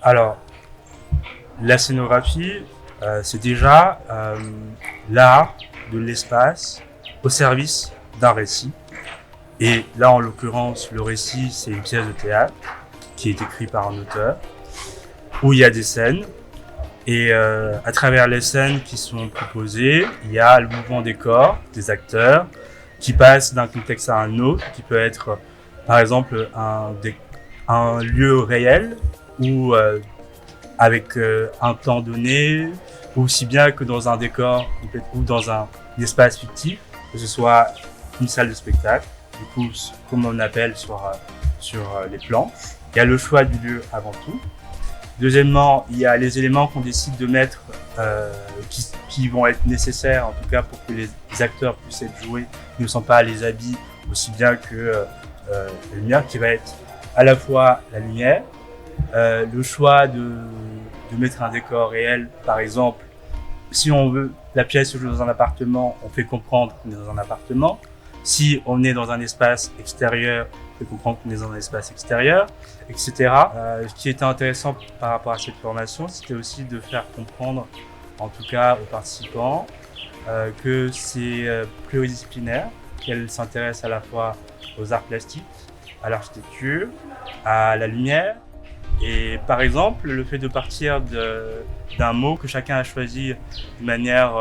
Alors, la scénographie, c'est déjà l'art de l'espace au service d'un récit. Et là, en l'occurrence, le récit, c'est une pièce de théâtre qui est écrite par un auteur, où il y a des scènes. Et à travers les scènes qui sont proposées, il y a le mouvement des corps, des acteurs, qui passent d'un contexte à un autre, qui peut être, par exemple, un lieu réel, ou avec un temps donné, aussi bien que dans un décor ou dans un espace fictif, que ce soit une salle de spectacle, du coup, comme on appelle sur les plans. Il y a le choix du lieu avant tout. Deuxièmement, il y a les éléments qu'on décide de mettre qui vont être nécessaires, en tout cas pour que les acteurs puissent être joués, qui ne sont pas les habits aussi bien que la lumière, qui va être à la fois la lumière, le choix de mettre un décor réel, par exemple. Si on veut la pièce se joue dans un appartement, on fait comprendre qu'on est dans un appartement. Si on est dans un espace extérieur, on fait comprendre qu'on est dans un espace extérieur, etc. Ce qui était intéressant par rapport à cette formation, c'était aussi de faire comprendre, en tout cas aux participants, que c'est pluridisciplinaire, qu'elle s'intéresse à la fois aux arts plastiques, à l'architecture, à la lumière. Et par exemple, le fait de partir d'un mot que chacun a choisi de manière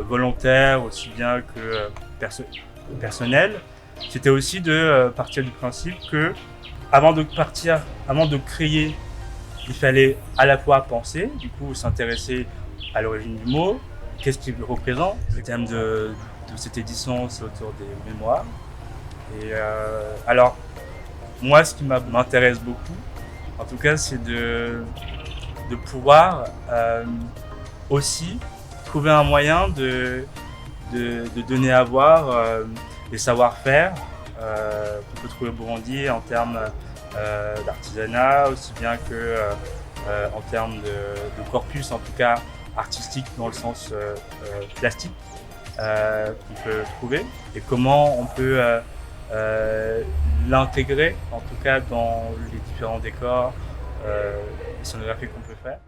volontaire, aussi bien que personnelle, c'était aussi de partir du principe que avant de créer, il fallait à la fois penser, du coup s'intéresser à l'origine du mot, qu'est-ce qu'il représente. Le thème de cette édition, c'est autour des mémoires. Et alors, moi, ce qui m'intéresse beaucoup, en tout cas, c'est de pouvoir aussi trouver un moyen de donner à voir les savoir-faire qu'on peut trouver au Burundi en termes d'artisanat, aussi bien que en termes de corpus, en tout cas artistique dans le sens plastique qu'on peut trouver, et comment on peut l'intégrer, en tout cas dans les différents décors et scénographies qu'on peut faire.